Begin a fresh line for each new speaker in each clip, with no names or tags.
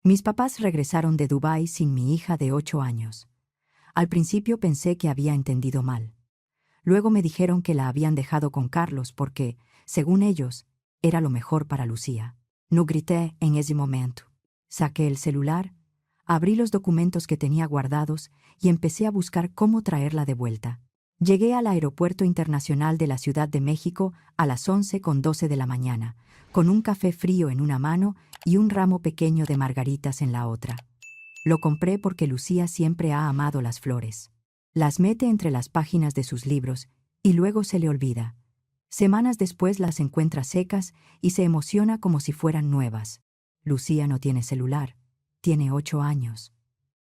Mis papás regresaron de Dubái sin mi hija de 8 años. Al principio pensé que había entendido mal. Luego me dijeron que la habían dejado con Carlos porque, según ellos, era lo mejor para Lucía. No grité en ese momento. Saqué el celular, abrí los documentos que tenía guardados y empecé a buscar cómo traerla de vuelta. Llegué al Aeropuerto Internacional de la Ciudad de México a las 11:12 de la mañana, con un café frío en una mano y un ramo pequeño de margaritas en la otra. Lo compré porque Lucía siempre ha amado las flores. Las mete entre las páginas de sus libros y luego se le olvida. Semanas después las encuentra secas y se emociona como si fueran nuevas. Lucía no tiene celular. Tiene 8 años.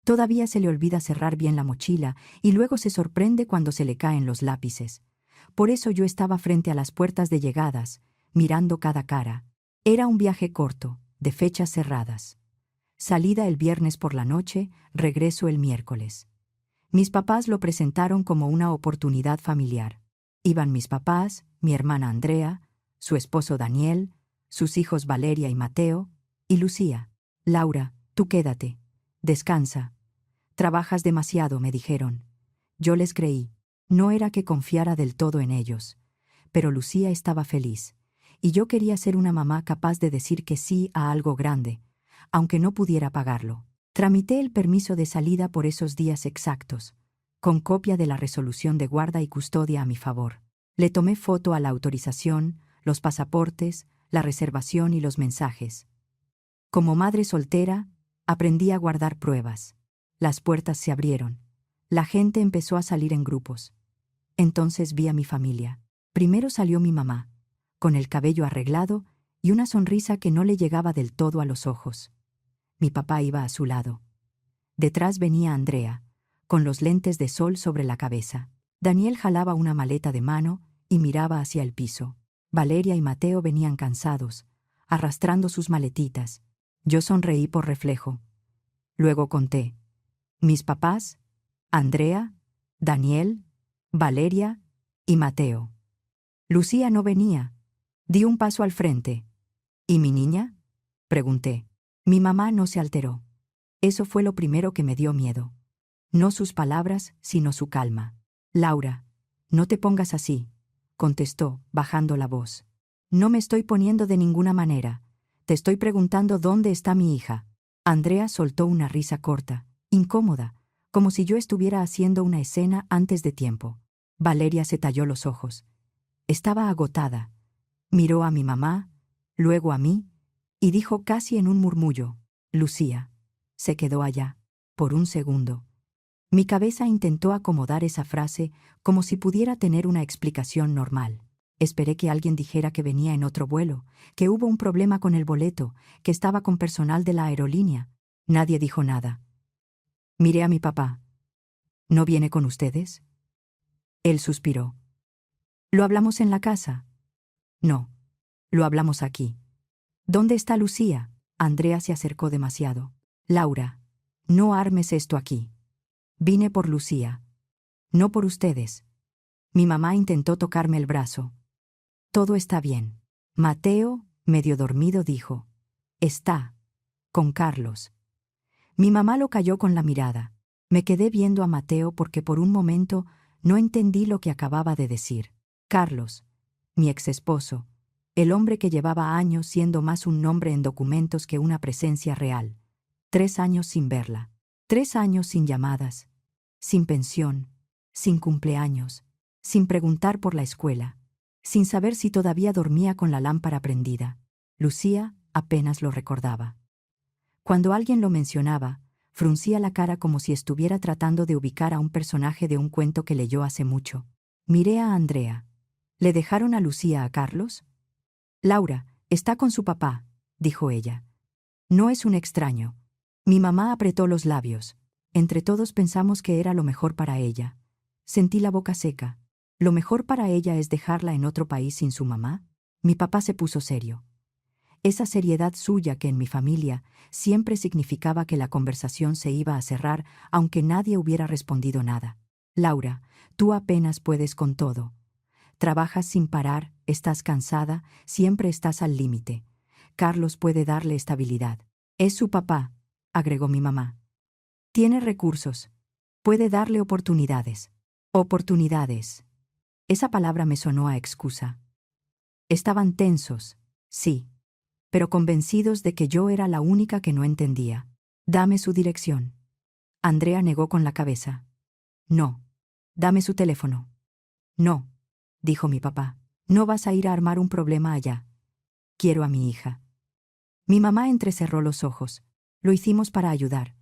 Todavía se le olvida cerrar bien la mochila y luego se sorprende cuando se le caen los lápices. Por eso yo estaba frente a las puertas de llegadas, mirando cada cara. Era un viaje corto, de fechas cerradas. Salida el viernes por la noche, regreso el miércoles. Mis papás lo presentaron como una oportunidad familiar. Iban mis papás, mi hermana Andrea, su esposo Daniel, sus hijos Valeria y Mateo, y Lucía. Laura, tú quédate. Descansa. Trabajas demasiado, me dijeron. Yo les creí. No era que confiara del todo en ellos. Pero Lucía estaba feliz. Y yo quería ser una mamá capaz de decir que sí a algo grande, aunque no pudiera pagarlo. Tramité el permiso de salida por esos días exactos, con copia de la resolución de guarda y custodia a mi favor. Le tomé foto a la autorización, los pasaportes, la reservación y los mensajes. Como madre soltera, aprendí a guardar pruebas. Las puertas se abrieron. La gente empezó a salir en grupos. Entonces vi a mi familia. Primero salió mi mamá, con el cabello arreglado y una sonrisa que no le llegaba del todo a los ojos. Mi papá iba a su lado. Detrás venía Andrea, con los lentes de sol sobre la cabeza. Daniel jalaba una maleta de mano y miraba hacia el piso. Valeria y Mateo venían cansados, arrastrando sus maletitas. Yo sonreí por reflejo. Luego conté. Mis papás, Andrea, Daniel, Valeria y Mateo. Lucía no venía. Di un paso al frente. ¿Y mi niña?, pregunté. Mi mamá no se alteró. Eso fue lo primero que me dio miedo. No sus palabras, sino su calma. Laura, no te pongas así, contestó, bajando la voz. No me estoy poniendo de ninguna manera. Te estoy preguntando dónde está mi hija. Andrea soltó una risa corta, incómoda, como si yo estuviera haciendo una escena antes de tiempo. Valeria se talló los ojos. Estaba agotada. Miró a mi mamá, luego a mí, y dijo casi en un murmullo, Lucía. Se quedó allá, por un segundo. Mi cabeza intentó acomodar esa frase como si pudiera tener una explicación normal. Esperé que alguien dijera que venía en otro vuelo, que hubo un problema con el boleto, que estaba con personal de la aerolínea. Nadie dijo nada. Miré a mi papá. ¿No viene con ustedes? Él suspiró. ¿Lo hablamos en la casa? No. Lo hablamos aquí. ¿Dónde está Lucía? Andrea se acercó demasiado. Laura, no armes esto aquí. Vine por Lucía. No por ustedes. Mi mamá intentó tocarme el brazo. Todo está bien. Mateo, medio dormido, dijo. Está. Con Carlos. Mi mamá lo calló con la mirada. Me quedé viendo a Mateo porque por un momento no entendí lo que acababa de decir. Carlos, mi exesposo, el hombre que llevaba años siendo más un nombre en documentos que una presencia real. 3 años sin verla. 3 años sin llamadas. Sin pensión. Sin cumpleaños. Sin preguntar por la escuela. Sin saber si todavía dormía con la lámpara prendida. Lucía apenas lo recordaba. Cuando alguien lo mencionaba, fruncía la cara como si estuviera tratando de ubicar a un personaje de un cuento que leyó hace mucho. Miré a Andrea. ¿Le dejaron a Lucía a Carlos? Laura, está con su papá, dijo ella. No es un extraño. Mi mamá apretó los labios. Entre todos pensamos que era lo mejor para ella. Sentí la boca seca. ¿Lo mejor para ella es dejarla en otro país sin su mamá? Mi papá se puso serio. Esa seriedad suya que en mi familia siempre significaba que la conversación se iba a cerrar aunque nadie hubiera respondido nada. Laura, tú apenas puedes con todo. Trabajas sin parar, estás cansada, siempre estás al límite. Carlos puede darle estabilidad. Es su papá. agregó mi mamá. Tiene recursos. Puede darle oportunidades. Oportunidades. Esa palabra me sonó a excusa. Estaban tensos, sí, pero convencidos de que yo era la única que no entendía. Dame su dirección. Andrea negó con la cabeza. No. Dame su teléfono. No, dijo mi papá. No vas a ir a armar un problema allá. Quiero a mi hija. Mi mamá entrecerró los ojos. Lo hicimos para ayudar.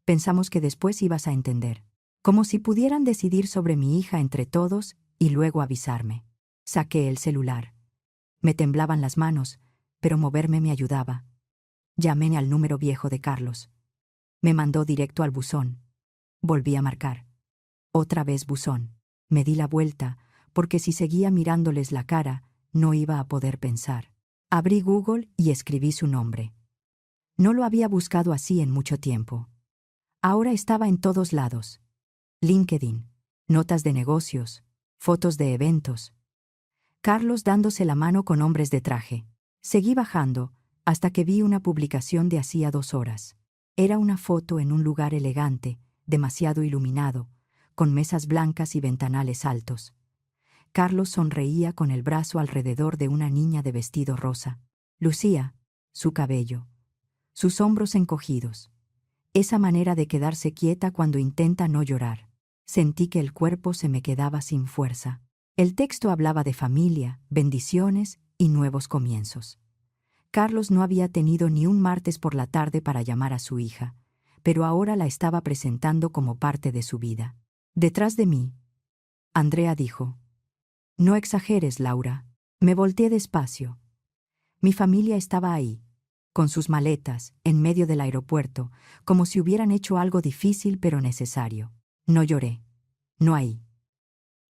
Pensamos que después ibas a entender. Como si pudieran decidir sobre mi hija entre todos y luego avisarme. Saqué el celular. Me temblaban las manos, pero moverme me ayudaba. Llamé al número viejo de Carlos. Me mandó directo al buzón. Volví a marcar. Otra vez buzón. Me di la vuelta, porque si seguía mirándoles la cara, no iba a poder pensar. Abrí Google y escribí su nombre. No lo había buscado así en mucho tiempo. Ahora estaba en todos lados. LinkedIn, notas de negocios, fotos de eventos. Carlos dándose la mano con hombres de traje. Seguí bajando, hasta que vi una publicación de hacía 2 horas. Era una foto en un lugar elegante, demasiado iluminado, con mesas blancas y ventanales altos. Carlos sonreía con el brazo alrededor de una niña de vestido rosa. Lucía, su cabello, sus hombros encogidos. Esa manera de quedarse quieta cuando intenta no llorar. Sentí que el cuerpo se me quedaba sin fuerza. El texto hablaba de familia, bendiciones y nuevos comienzos. Carlos no había tenido ni un martes por la tarde para llamar a su hija, pero ahora la estaba presentando como parte de su vida. Detrás de mí, Andrea dijo: «No exageres, Laura». Me volteé despacio. Mi familia estaba ahí, con sus maletas, en medio del aeropuerto, como si hubieran hecho algo difícil pero necesario. No lloré. No ahí.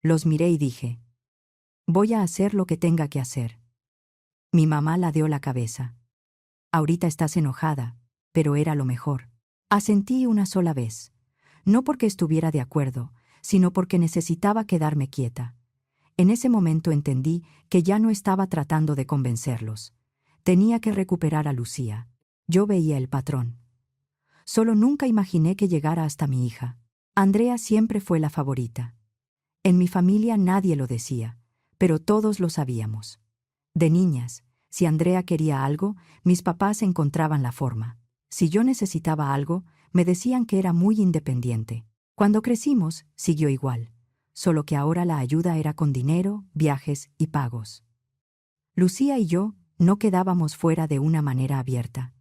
Los miré y dije: «Voy a hacer lo que tenga que hacer». Mi mamá ladeó la cabeza. «Ahorita estás enojada, pero era lo mejor». Asentí una sola vez. No porque estuviera de acuerdo, sino porque necesitaba quedarme quieta. En ese momento entendí que ya no estaba tratando de convencerlos. Tenía que recuperar a Lucía. Yo veía el patrón. Solo nunca imaginé que llegara hasta mi hija. Andrea siempre fue la favorita. En mi familia nadie lo decía, pero todos lo sabíamos. De niñas, si Andrea quería algo, mis papás encontraban la forma. Si yo necesitaba algo, me decían que era muy independiente. Cuando crecimos, siguió igual, solo que ahora la ayuda era con dinero, viajes y pagos. Lucía y yo no quedábamos fuera de una manera abierta.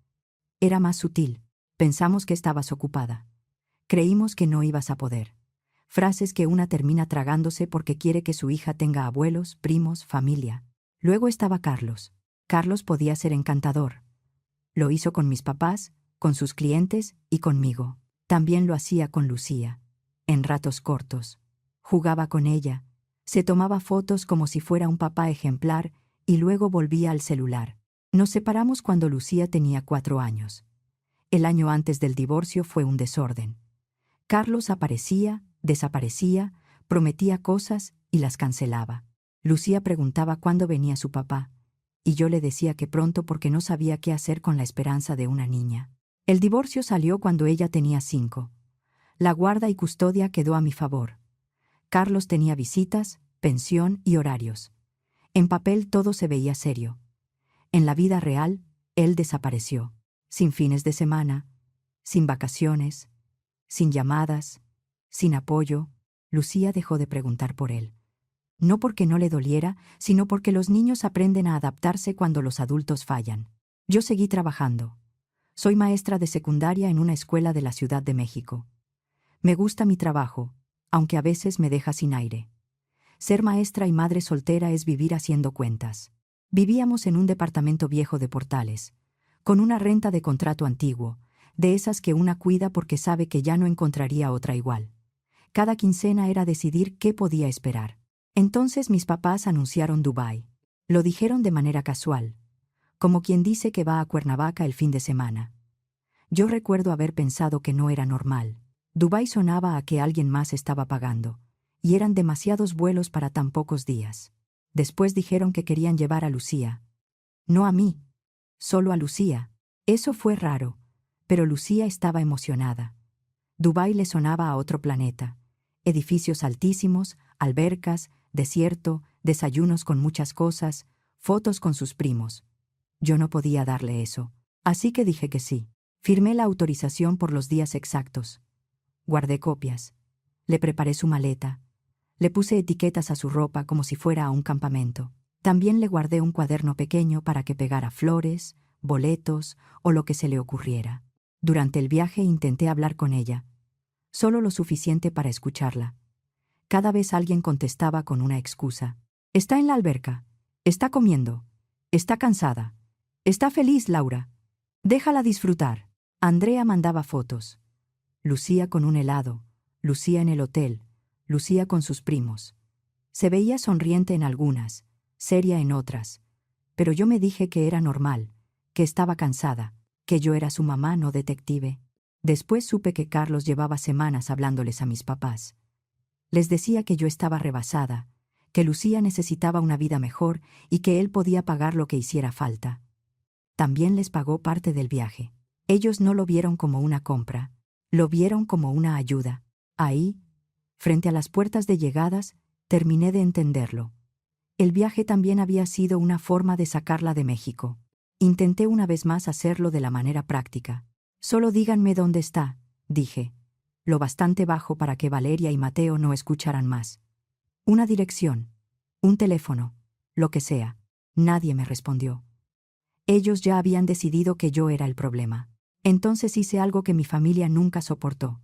Era más sutil. Pensamos que estabas ocupada. Creímos que no ibas a poder. Frases que una termina tragándose porque quiere que su hija tenga abuelos, primos, familia. Luego estaba Carlos. Carlos podía ser encantador. Lo hizo con mis papás, con sus clientes y conmigo. También lo hacía con Lucía. En ratos cortos. Jugaba con ella. Se tomaba fotos como si fuera un papá ejemplar y luego volvía al celular. Nos separamos cuando Lucía tenía 4 años. El año antes del divorcio fue un desorden. Carlos aparecía, desaparecía, prometía cosas y las cancelaba. Lucía preguntaba cuándo venía su papá, y yo le decía que pronto porque no sabía qué hacer con la esperanza de una niña. El divorcio salió cuando ella tenía 5. La guarda y custodia quedó a mi favor. Carlos tenía visitas, pensión y horarios. En papel todo se veía serio. En la vida real, él desapareció. Sin fines de semana, sin vacaciones, sin llamadas, sin apoyo. Lucía dejó de preguntar por él. No porque no le doliera, sino porque los niños aprenden a adaptarse cuando los adultos fallan. Yo seguí trabajando. Soy maestra de secundaria en una escuela de la Ciudad de México. Me gusta mi trabajo, aunque a veces me deja sin aire. Ser maestra y madre soltera es vivir haciendo cuentas. Vivíamos en un departamento viejo de Portales, con una renta de contrato antiguo, de esas que una cuida porque sabe que ya no encontraría otra igual. Cada quincena era decidir qué podía esperar. Entonces mis papás anunciaron Dubái. Lo dijeron de manera casual, como quien dice que va a Cuernavaca el fin de semana. Yo recuerdo haber pensado que no era normal. Dubái sonaba a que alguien más estaba pagando, y eran demasiados vuelos para tan pocos días. Después dijeron que querían llevar a Lucía. No a mí, solo a Lucía. Eso fue raro, Pero Lucía estaba emocionada. Dubái le sonaba a otro planeta. Edificios altísimos, albercas, desierto, desayunos con muchas cosas, fotos con sus primos. Yo no podía darle eso. Así que dije que sí. Firmé la autorización por los días exactos. Guardé copias. Le preparé su maleta. Le puse etiquetas a su ropa como si fuera a un campamento. También le guardé un cuaderno pequeño para que pegara flores, boletos o lo que se le ocurriera. Durante el viaje intenté hablar con ella, solo lo suficiente para escucharla. Cada vez alguien contestaba con una excusa. Está en la alberca. Está comiendo. Está cansada. Está feliz, Laura. Déjala disfrutar. Andrea mandaba fotos. Lucía con un helado. Lucía en el hotel. Lucía con sus primos. Se veía sonriente en algunas, seria en otras. Pero yo me dije que era normal, que estaba cansada, que yo era su mamá, no detective. Después supe que Carlos llevaba semanas hablándoles a mis papás. Les decía que yo estaba rebasada, que Lucía necesitaba una vida mejor y que él podía pagar lo que hiciera falta. También les pagó parte del viaje. Ellos no lo vieron como una compra, lo vieron como una ayuda. Ahí, frente a las puertas de llegadas, terminé de entenderlo. El viaje también había sido una forma de sacarla de México. Intenté una vez más hacerlo de la manera práctica. Solo díganme dónde está, dije, lo bastante bajo para que Valeria y Mateo no escucharan más. Una dirección, un teléfono, lo que sea. Nadie me respondió. Ellos ya habían decidido que yo era el problema. Entonces hice algo que mi familia nunca soportó.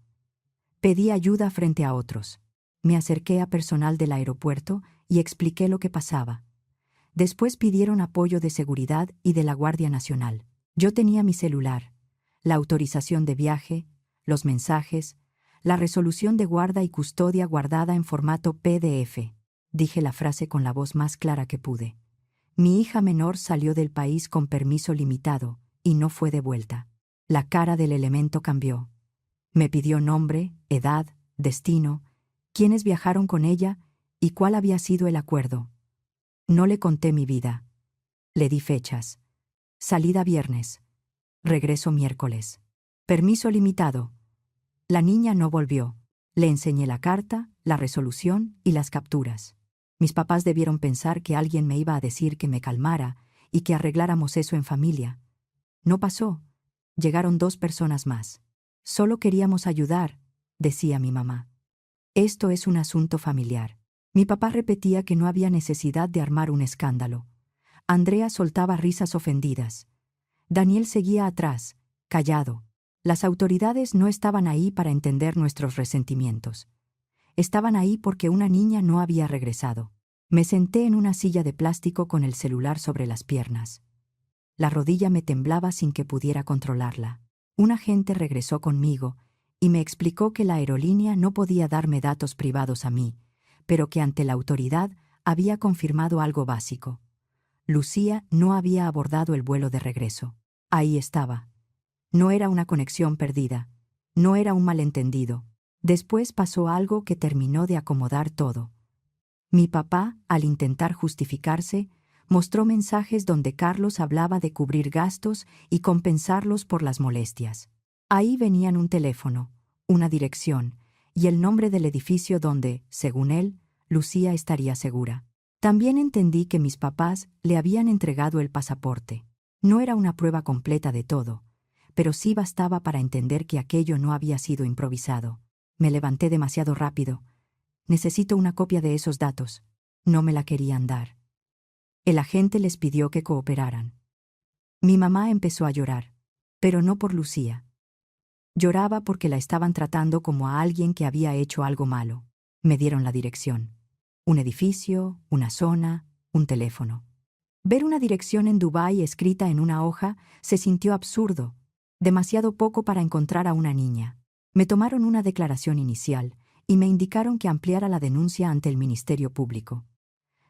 Pedí ayuda frente a otros. Me acerqué a personal del aeropuerto y expliqué lo que pasaba. Después pidieron apoyo de seguridad y de la Guardia Nacional. Yo tenía mi celular, la autorización de viaje, los mensajes, la resolución de guarda y custodia guardada en formato PDF. Dije la frase con la voz más clara que pude. Mi hija menor salió del país con permiso limitado y no fue de vuelta. La cara del elemento cambió. Me pidió nombre, edad, destino, quiénes viajaron con ella y cuál había sido el acuerdo. No le conté mi vida. Le di fechas. Salida viernes. Regreso miércoles. Permiso limitado. La niña no volvió. Le enseñé la carta, la resolución y las capturas. Mis papás debieron pensar que alguien me iba a decir que me calmara y que arregláramos eso en familia. No pasó. Llegaron 2 personas más. Solo queríamos ayudar, decía mi mamá. Esto es un asunto familiar. Mi papá repetía que no había necesidad de armar un escándalo. Andrea soltaba risas ofendidas. Daniel seguía atrás, callado. Las autoridades no estaban ahí para entender nuestros resentimientos. Estaban ahí porque una niña no había regresado. Me senté en una silla de plástico con el celular sobre las piernas. La rodilla me temblaba sin que pudiera controlarla. Un agente regresó conmigo y me explicó que la aerolínea no podía darme datos privados a mí, pero que ante la autoridad había confirmado algo básico. Lucía no había abordado el vuelo de regreso. Ahí estaba. No era una conexión perdida. No era un malentendido. Después pasó algo que terminó de acomodar todo. Mi papá, al intentar justificarse, mostró mensajes donde Carlos hablaba de cubrir gastos y compensarlos por las molestias. Ahí venían un teléfono, una dirección y el nombre del edificio donde, según él, Lucía estaría segura. También entendí que mis papás le habían entregado el pasaporte. No era una prueba completa de todo, pero sí bastaba para entender que aquello no había sido improvisado. Me levanté demasiado rápido. Necesito una copia de esos datos. No me la querían dar. El agente les pidió que cooperaran. Mi mamá empezó a llorar, pero no por Lucía. Lloraba porque la estaban tratando como a alguien que había hecho algo malo. Me dieron la dirección. Un edificio, una zona, un teléfono. Ver una dirección en Dubái escrita en una hoja se sintió absurdo, demasiado poco para encontrar a una niña. Me tomaron una declaración inicial y me indicaron que ampliara la denuncia ante el Ministerio Público.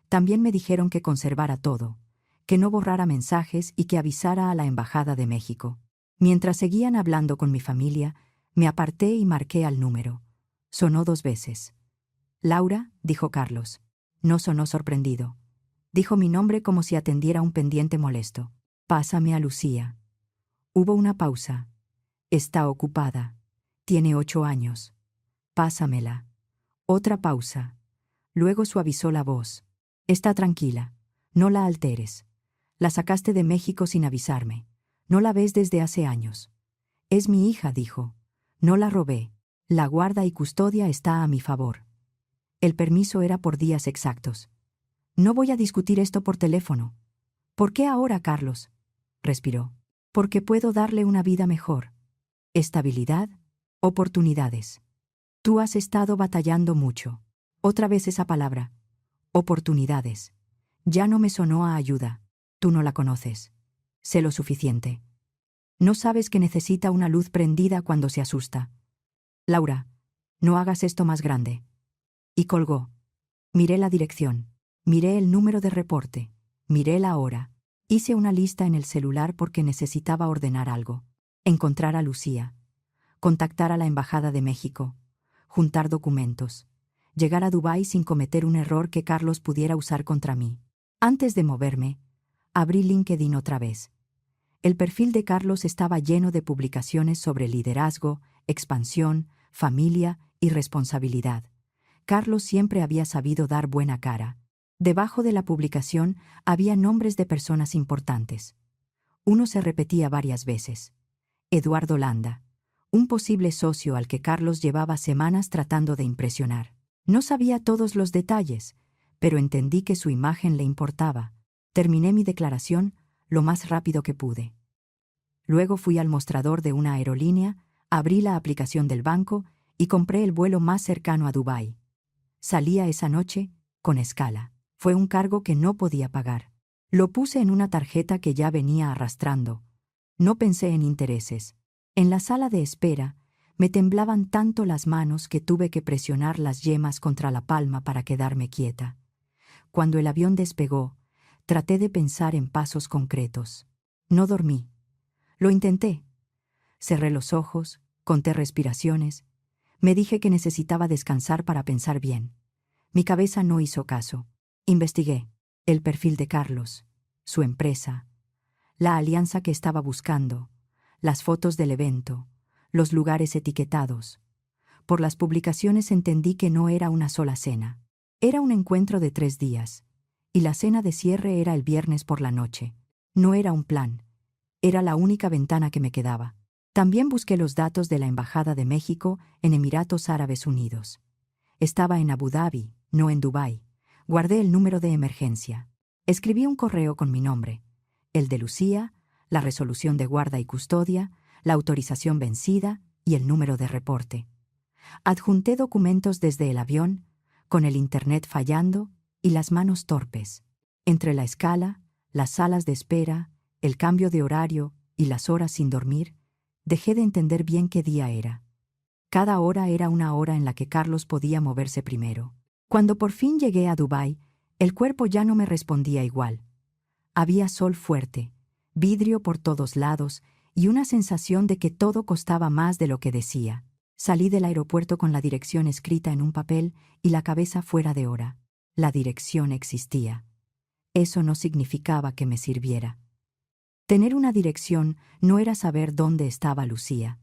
También me dijeron que conservara todo, que no borrara mensajes y que avisara a la Embajada de México. Mientras seguían hablando con mi familia, me aparté y marqué al número. Sonó 2 veces. «Laura», dijo Carlos. No sonó sorprendido. Dijo mi nombre como si atendiera un pendiente molesto. «Pásame a Lucía». Hubo una pausa. Está ocupada. Tiene 8 años. Pásamela. Otra pausa. Luego suavizó la voz. Está tranquila. No la alteres. La sacaste de México sin avisarme. No la ves desde hace años. Es mi hija, dijo. No la robé. La guarda y custodia está a mi favor. El permiso era por días exactos. No voy a discutir esto por teléfono. ¿Por qué ahora, Carlos? Respiró. Porque puedo darle una vida mejor. Estabilidad, oportunidades. Tú has estado batallando mucho. Otra vez esa palabra. Oportunidades. Ya no me sonó a ayuda. Tú no la conoces. Sé lo suficiente. No sabes que necesita una luz prendida cuando se asusta. Laura, no hagas esto más grande. Y colgó. Miré la dirección. Miré el número de reporte. Miré la hora. Hice una lista en el celular porque necesitaba ordenar algo. Encontrar a Lucía. Contactar a la Embajada de México. Juntar documentos. Llegar a Dubái sin cometer un error que Carlos pudiera usar contra mí. Antes de moverme, abrí LinkedIn otra vez. El perfil de Carlos estaba lleno de publicaciones sobre liderazgo, expansión, familia y responsabilidad. Carlos siempre había sabido dar buena cara. Debajo de la publicación había nombres de personas importantes. Uno se repetía varias veces. Eduardo Landa, un posible socio al que Carlos llevaba semanas tratando de impresionar. No sabía todos los detalles, pero entendí que su imagen le importaba. Terminé mi declaración lo más rápido que pude. Luego fui al mostrador de una aerolínea, abrí la aplicación del banco y compré el vuelo más cercano a Dubái. Salía esa noche, con escala. Fue un cargo que no podía pagar. Lo puse en una tarjeta que ya venía arrastrando. No pensé en intereses. En la sala de espera, me temblaban tanto las manos que tuve que presionar las yemas contra la palma para quedarme quieta. Cuando el avión despegó, traté de pensar en pasos concretos. No dormí. Lo intenté. Cerré los ojos, conté respiraciones. Me dije que necesitaba descansar para pensar bien. Mi cabeza no hizo caso. Investigué el perfil de Carlos, su empresa, la alianza que estaba buscando, las fotos del evento, los lugares etiquetados. Por las publicaciones entendí que no era una sola cena. Era un encuentro de 3 días, y la cena de cierre era el viernes por la noche. No era un plan. Era la única ventana que me quedaba. También busqué los datos de la Embajada de México en Emiratos Árabes Unidos. Estaba en Abu Dhabi, no en Dubái. Guardé el número de emergencia. Escribí un correo con mi nombre, el de Lucía, la resolución de guarda y custodia, la autorización vencida y el número de reporte. Adjunté documentos desde el avión, con el internet fallando y las manos torpes. Entre la escala, las salas de espera, el cambio de horario y las horas sin dormir, dejé de entender bien qué día era. Cada hora era una hora en la que Carlos podía moverse primero. Cuando por fin llegué a Dubái, el cuerpo ya no me respondía igual. Había sol fuerte, vidrio por todos lados y una sensación de que todo costaba más de lo que decía. Salí del aeropuerto con la dirección escrita en un papel y la cabeza fuera de hora. La dirección existía. Eso no significaba que me sirviera. Tener una dirección no era saber dónde estaba Lucía.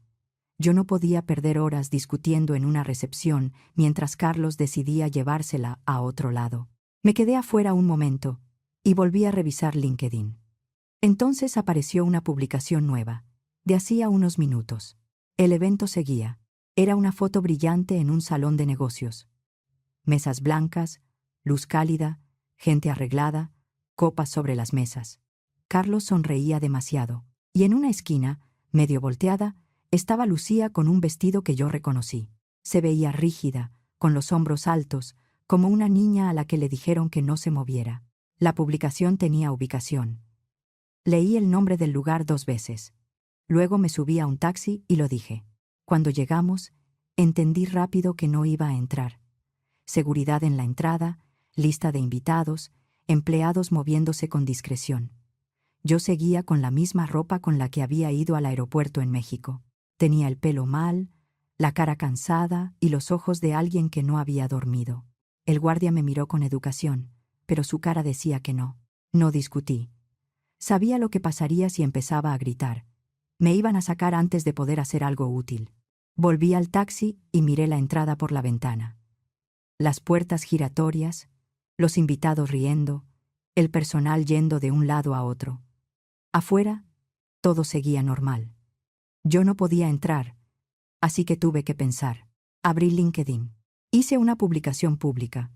Yo no podía perder horas discutiendo en una recepción mientras Carlos decidía llevársela a otro lado. Me quedé afuera un momento y volví a revisar LinkedIn. Entonces apareció una publicación nueva, de hacía unos minutos. El evento seguía. Era una foto brillante en un salón de negocios. Mesas blancas, luz cálida, gente arreglada, copas sobre las mesas. Carlos sonreía demasiado, y en una esquina, medio volteada, estaba Lucía con un vestido que yo reconocí. Se veía rígida, con los hombros altos, como una niña a la que le dijeron que no se moviera. La publicación tenía ubicación. Leí el nombre del lugar 2 veces. Luego me subí a un taxi y lo dije. Cuando llegamos, entendí rápido que no iba a entrar. Seguridad en la entrada, lista de invitados, empleados moviéndose con discreción. Yo seguía con la misma ropa con la que había ido al aeropuerto en México. Tenía el pelo mal, la cara cansada y los ojos de alguien que no había dormido. El guardia me miró con educación, pero su cara decía que no. No discutí. Sabía lo que pasaría si empezaba a gritar. Me iban a sacar antes de poder hacer algo útil. Volví al taxi y miré la entrada por la ventana. Las puertas giratorias, los invitados riendo, el personal yendo de un lado a otro. Afuera, todo seguía normal. Yo no podía entrar, así que tuve que pensar. Abrí LinkedIn. Hice una publicación pública.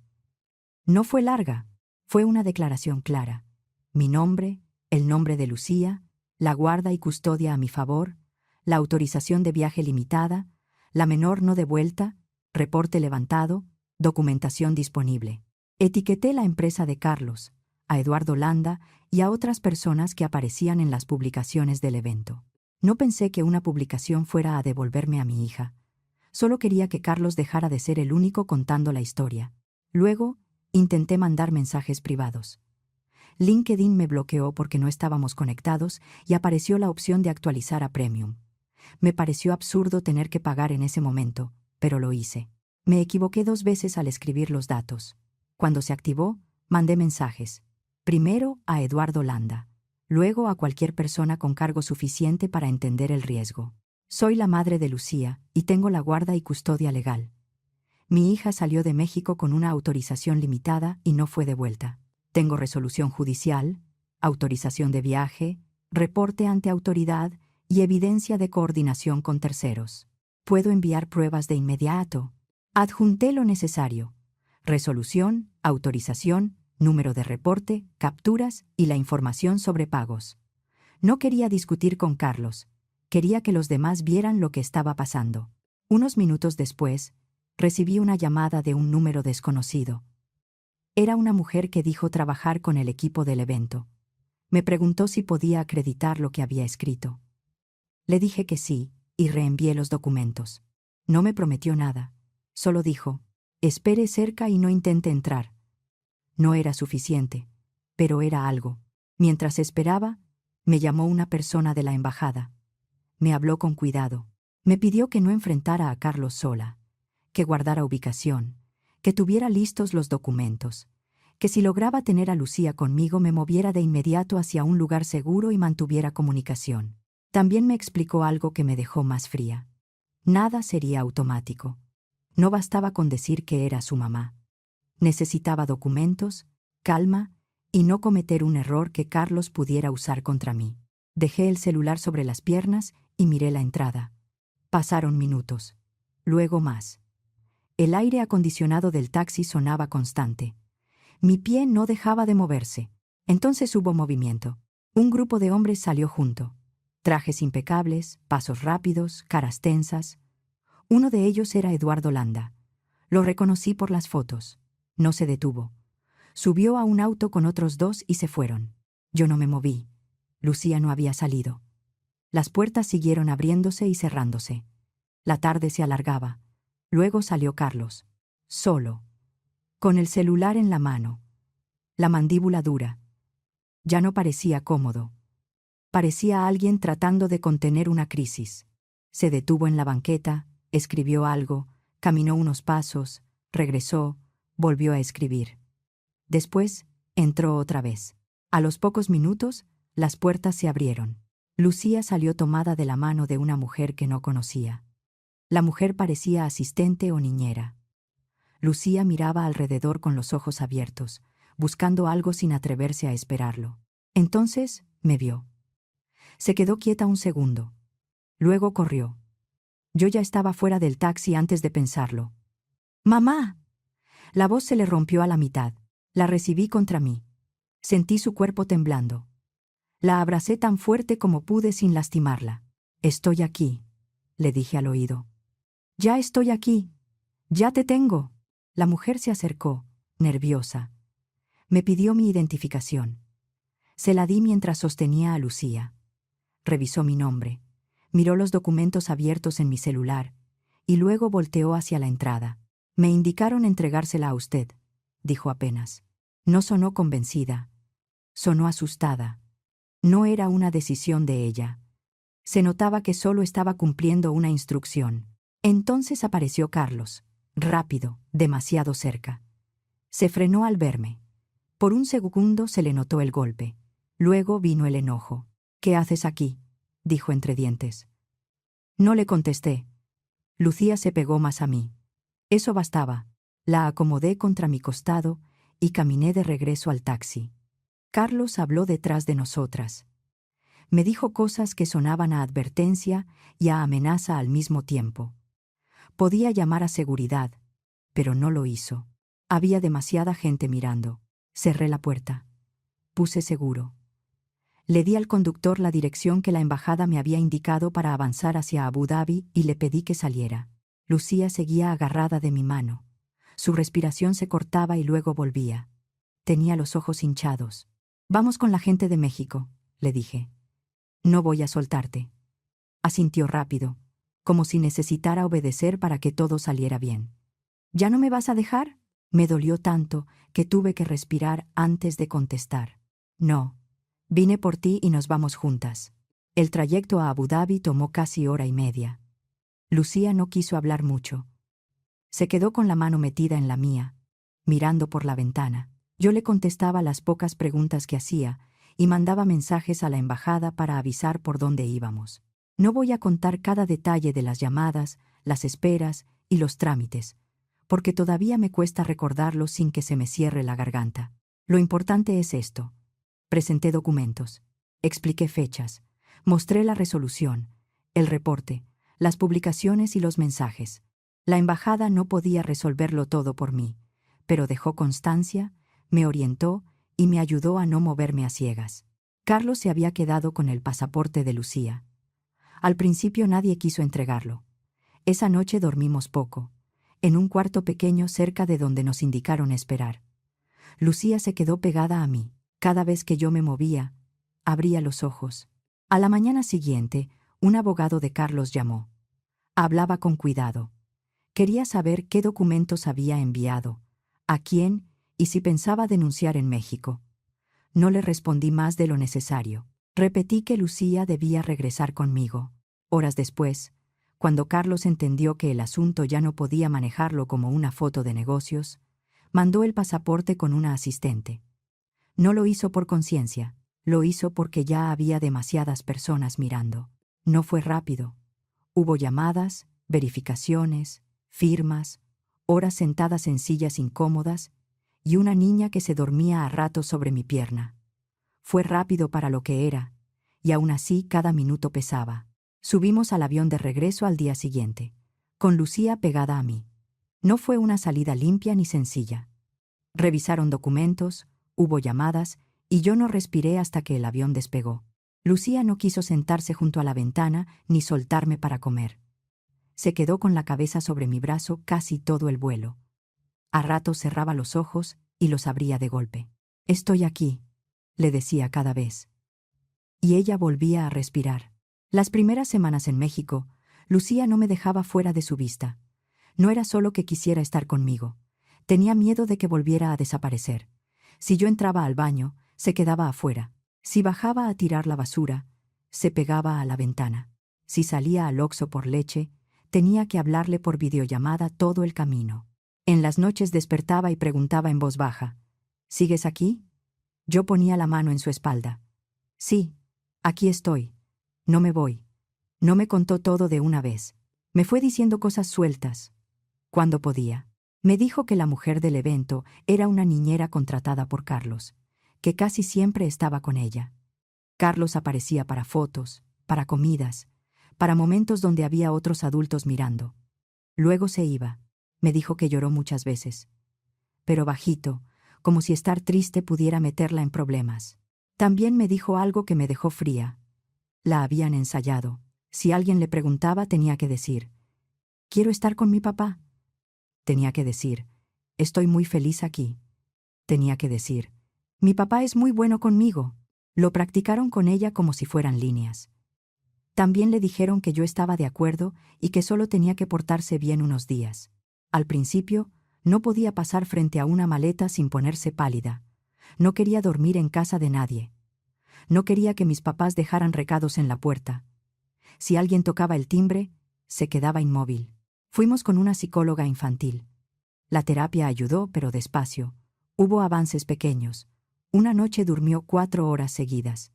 No fue larga, fue una declaración clara. Mi nombre, el nombre de Lucía, la guarda y custodia a mi favor, la autorización de viaje limitada, la menor no devuelta, reporte levantado, documentación disponible. Etiqueté la empresa de Carlos, a Eduardo Landa y a otras personas que aparecían en las publicaciones del evento. No pensé que una publicación fuera a devolverme a mi hija. Solo quería que Carlos dejara de ser el único contando la historia. Luego, intenté mandar mensajes privados. LinkedIn me bloqueó porque no estábamos conectados y apareció la opción de actualizar a Premium. Me pareció absurdo tener que pagar en ese momento, pero lo hice. Me equivoqué 2 veces al escribir los datos. Cuando se activó, mandé mensajes. Primero a Eduardo Landa, luego a cualquier persona con cargo suficiente para entender el riesgo. Soy la madre de Lucía y tengo la guarda y custodia legal. Mi hija salió de México con una autorización limitada y no fue devuelta. Tengo resolución judicial, autorización de viaje, reporte ante autoridad y evidencia de coordinación con terceros. Puedo enviar pruebas de inmediato. Adjunté lo necesario: resolución, autorización, número de reporte, capturas y la información sobre pagos. No quería discutir con Carlos. Quería que los demás vieran lo que estaba pasando. Unos minutos después, recibí una llamada de un número desconocido. Era una mujer que dijo trabajar con el equipo del evento. Me preguntó si podía acreditar lo que había escrito. Le dije que sí, y reenvié los documentos. No me prometió nada. Solo dijo: espere cerca y no intente entrar. No era suficiente, pero era algo. Mientras esperaba, me llamó una persona de la embajada. Me habló con cuidado. Me pidió que no enfrentara a Carlos sola, que guardara ubicación, que tuviera listos los documentos, que si lograba tener a Lucía conmigo me moviera de inmediato hacia un lugar seguro y mantuviera comunicación. También me explicó algo que me dejó más fría. Nada sería automático. No bastaba con decir que era su mamá. Necesitaba documentos, calma y no cometer un error que Carlos pudiera usar contra mí. Dejé el celular sobre las piernas y miré la entrada. Pasaron minutos. Luego más. El aire acondicionado del taxi sonaba constante. Mi pie no dejaba de moverse. Entonces hubo movimiento. Un grupo de hombres salió junto. Trajes impecables, pasos rápidos, caras tensas. Uno de ellos era Eduardo Landa. Lo reconocí por las fotos. No se detuvo. Subió a un auto con otros 2 y se fueron. Yo no me moví. Lucía no había salido. Las puertas siguieron abriéndose y cerrándose. La tarde se alargaba. Luego salió Carlos. Solo. Con el celular en la mano. La mandíbula dura. Ya no parecía cómodo. Parecía alguien tratando de contener una crisis. Se detuvo en la banqueta, escribió algo, caminó unos pasos, regresó, volvió a escribir. Después, entró otra vez. A los pocos minutos, las puertas se abrieron. Lucía salió tomada de la mano de una mujer que no conocía. La mujer parecía asistente o niñera. Lucía miraba alrededor con los ojos abiertos, buscando algo sin atreverse a esperarlo. Entonces, me vio. Se quedó quieta un segundo. Luego corrió. Yo ya estaba fuera del taxi antes de pensarlo. ¡Mamá! La voz se le rompió a la mitad. La recibí contra mí. Sentí su cuerpo temblando. La abracé tan fuerte como pude sin lastimarla. Estoy aquí, le dije al oído. Ya estoy aquí. Ya te tengo. La mujer se acercó, nerviosa. Me pidió mi identificación. Se la di mientras sostenía a Lucía. Revisó mi nombre, miró los documentos abiertos en mi celular, y luego volteó hacia la entrada. Me indicaron entregársela a usted, dijo apenas. No sonó convencida. Sonó asustada. No era una decisión de ella. Se notaba que solo estaba cumpliendo una instrucción. Entonces apareció Carlos, rápido, demasiado cerca. Se frenó al verme. Por un segundo se le notó el golpe. Luego vino el enojo. ¿Qué haces aquí? dijo entre dientes. No le contesté. Lucía se pegó más a mí. Eso bastaba. La acomodé contra mi costado y caminé de regreso al taxi. Carlos habló detrás de nosotras. Me dijo cosas que sonaban a advertencia y a amenaza al mismo tiempo. Podía llamar a seguridad, pero no lo hizo. Había demasiada gente mirando. Cerré la puerta. Puse seguro. Le di al conductor la dirección que la embajada me había indicado para avanzar hacia Abu Dhabi y le pedí que saliera. Lucía seguía agarrada de mi mano. Su respiración se cortaba y luego volvía. Tenía los ojos hinchados. «Vamos con la gente de México», le dije. «No voy a soltarte». Asintió rápido, como si necesitara obedecer para que todo saliera bien. «¿Ya no me vas a dejar?». Me dolió tanto que tuve que respirar antes de contestar. «No. Vine por ti y nos vamos juntas». El trayecto a Abu Dhabi tomó casi hora y media. Lucía no quiso hablar mucho. Se quedó con la mano metida en la mía, mirando por la ventana. Yo le contestaba las pocas preguntas que hacía y mandaba mensajes a la embajada para avisar por dónde íbamos. No voy a contar cada detalle de las llamadas, las esperas y los trámites, porque todavía me cuesta recordarlo sin que se me cierre la garganta. Lo importante es esto. Presenté documentos, expliqué fechas, mostré la resolución, el reporte, las publicaciones y los mensajes. La embajada no podía resolverlo todo por mí, pero dejó constancia, me orientó y me ayudó a no moverme a ciegas. Carlos se había quedado con el pasaporte de Lucía. Al principio nadie quiso entregarlo. Esa noche dormimos poco, en un cuarto pequeño cerca de donde nos indicaron esperar. Lucía se quedó pegada a mí. Cada vez que yo me movía, abría los ojos. A la mañana siguiente, un abogado de Carlos llamó. Hablaba con cuidado. Quería saber qué documentos había enviado, a quién y si pensaba denunciar en México. No le respondí más de lo necesario. Repetí que Lucía debía regresar conmigo. Horas después, cuando Carlos entendió que el asunto ya no podía manejarlo como una foto de negocios, mandó el pasaporte con una asistente. No lo hizo por conciencia, lo hizo porque ya había demasiadas personas mirando. No fue rápido. Hubo llamadas, verificaciones, firmas, horas sentadas en sillas incómodas y una niña que se dormía a ratos sobre mi pierna. Fue rápido para lo que era, y aún así cada minuto pesaba. Subimos al avión de regreso al día siguiente, con Lucía pegada a mí. No fue una salida limpia ni sencilla. Revisaron documentos, hubo llamadas, y yo no respiré hasta que el avión despegó. Lucía no quiso sentarse junto a la ventana ni soltarme para comer. Se quedó con la cabeza sobre mi brazo casi todo el vuelo. A ratos cerraba los ojos y los abría de golpe. «Estoy aquí», le decía cada vez. Y ella volvía a respirar. Las primeras semanas en México, Lucía no me dejaba fuera de su vista. No era solo que quisiera estar conmigo. Tenía miedo de que volviera a desaparecer. Si yo entraba al baño, se quedaba afuera. Si bajaba a tirar la basura, se pegaba a la ventana. Si salía al Oxxo por leche, tenía que hablarle por videollamada todo el camino. En las noches despertaba y preguntaba en voz baja, «¿Sigues aquí?». Yo ponía la mano en su espalda. «Sí, aquí estoy. No me voy». No me contó todo de una vez. Me fue diciendo cosas sueltas, cuando podía. Me dijo que la mujer del evento era una niñera contratada por Carlos, que casi siempre estaba con ella. Carlos aparecía para fotos, para comidas, para momentos donde había otros adultos mirando. Luego se iba. Me dijo que lloró muchas veces, pero bajito, como si estar triste pudiera meterla en problemas. También me dijo algo que me dejó fría. La habían ensayado. Si alguien le preguntaba, tenía que decir, «Quiero estar con mi papá». Tenía que decir, «Estoy muy feliz aquí». Tenía que decir, «Mi papá es muy bueno conmigo». Lo practicaron con ella como si fueran líneas. También le dijeron que yo estaba de acuerdo y que solo tenía que portarse bien unos días. Al principio, no podía pasar frente a una maleta sin ponerse pálida. No quería dormir en casa de nadie. No quería que mis papás dejaran recados en la puerta. Si alguien tocaba el timbre, se quedaba inmóvil. Fuimos con una psicóloga infantil. La terapia ayudó, pero despacio. Hubo avances pequeños. Una noche durmió 4 horas seguidas.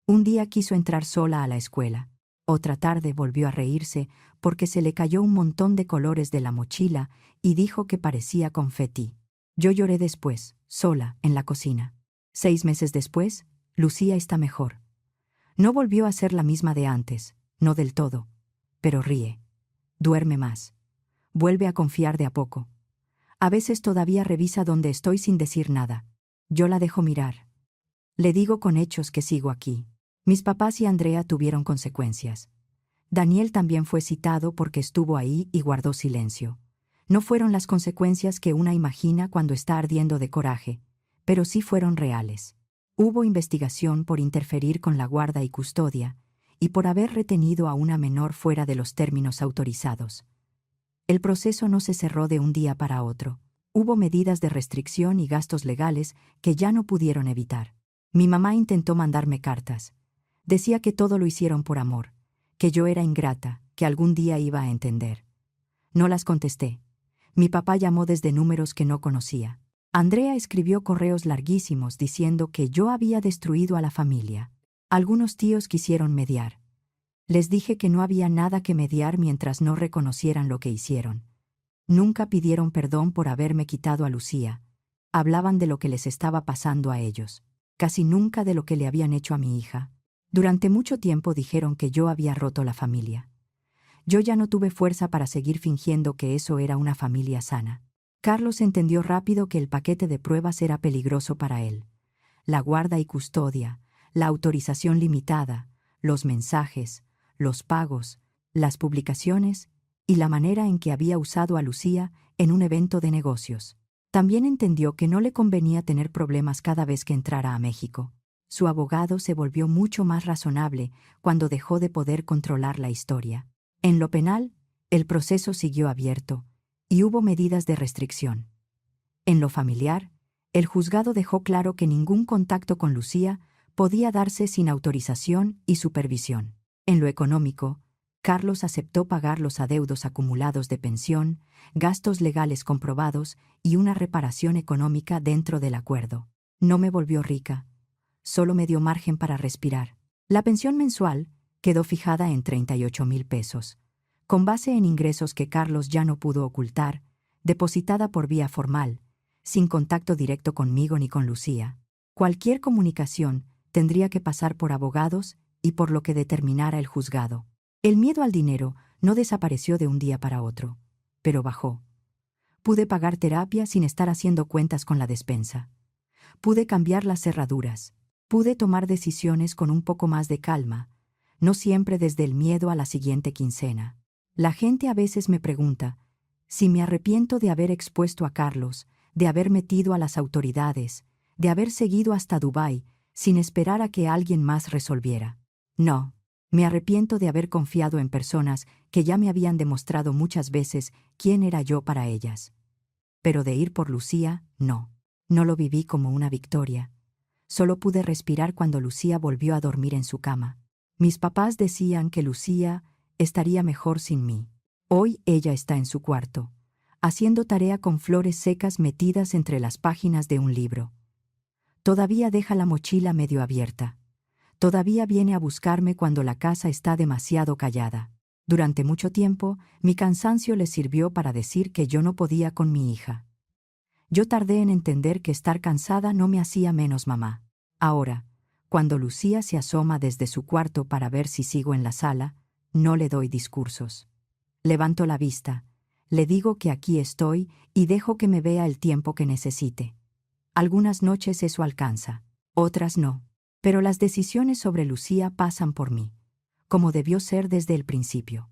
Un día quiso entrar sola a la escuela. Otra tarde volvió a reírse porque se le cayó un montón de colores de la mochila y dijo que parecía confeti. Yo lloré después, sola, en la cocina. 6 meses después, Lucía está mejor. No volvió a ser la misma de antes, no del todo, pero ríe. Duerme más. Vuelve a confiar de a poco. A veces todavía revisa dónde estoy sin decir nada. Yo la dejo mirar. Le digo con hechos que sigo aquí. Mis papás y Andrea tuvieron consecuencias. Daniel también fue citado porque estuvo ahí y guardó silencio. No fueron las consecuencias que una imagina cuando está ardiendo de coraje, pero sí fueron reales. Hubo investigación por interferir con la guarda y custodia, y por haber retenido a una menor fuera de los términos autorizados. El proceso no se cerró de un día para otro. Hubo medidas de restricción y gastos legales que ya no pudieron evitar. Mi mamá intentó mandarme cartas. Decía que todo lo hicieron por amor, que yo era ingrata, que algún día iba a entender. No las contesté. Mi papá llamó desde números que no conocía. Andrea escribió correos larguísimos diciendo que yo había destruido a la familia. Algunos tíos quisieron mediar. Les dije que no había nada que mediar mientras no reconocieran lo que hicieron. Nunca pidieron perdón por haberme quitado a Lucía. Hablaban de lo que les estaba pasando a ellos. Casi nunca de lo que le habían hecho a mi hija. Durante mucho tiempo dijeron que yo había roto la familia. Yo ya no tuve fuerza para seguir fingiendo que eso era una familia sana. Carlos entendió rápido que el paquete de pruebas era peligroso para él. La guarda y custodia, la autorización limitada, los mensajes, los pagos, las publicaciones y la manera en que había usado a Lucía en un evento de negocios. También entendió que no le convenía tener problemas cada vez que entrara a México. Su abogado se volvió mucho más razonable cuando dejó de poder controlar la historia. En lo penal, el proceso siguió abierto y hubo medidas de restricción. En lo familiar, el juzgado dejó claro que ningún contacto con Lucía podía darse sin autorización y supervisión. En lo económico, Carlos aceptó pagar los adeudos acumulados de pensión, gastos legales comprobados y una reparación económica dentro del acuerdo. No me volvió rica. Solo me dio margen para respirar. La pensión mensual quedó fijada en 38,000 pesos, con base en ingresos que Carlos ya no pudo ocultar, depositada por vía formal, sin contacto directo conmigo ni con Lucía. Cualquier comunicación tendría que pasar por abogados y por lo que determinara el juzgado. El miedo al dinero no desapareció de un día para otro, pero bajó. Pude pagar terapia sin estar haciendo cuentas con la despensa. Pude cambiar las cerraduras. Pude tomar decisiones con un poco más de calma, no siempre desde el miedo a la siguiente quincena. La gente a veces me pregunta si me arrepiento de haber expuesto a Carlos, de haber metido a las autoridades, de haber seguido hasta Dubái sin esperar a que alguien más resolviera. No, me arrepiento de haber confiado en personas que ya me habían demostrado muchas veces quién era yo para ellas. Pero de ir por Lucía, no. No lo viví como una victoria. Solo pude respirar cuando Lucía volvió a dormir en su cama. Mis papás decían que Lucía estaría mejor sin mí. Hoy ella está en su cuarto, haciendo tarea con flores secas metidas entre las páginas de un libro. Todavía deja la mochila medio abierta. Todavía viene a buscarme cuando la casa está demasiado callada. Durante mucho tiempo, mi cansancio le sirvió para decir que yo no podía con mi hija. Yo tardé en entender que estar cansada no me hacía menos mamá. Ahora, cuando Lucía se asoma desde su cuarto para ver si sigo en la sala, no le doy discursos. Levanto la vista, le digo que aquí estoy y dejo que me vea el tiempo que necesite. Algunas noches eso alcanza, otras no. Pero las decisiones sobre Lucía pasan por mí, como debió ser desde el principio.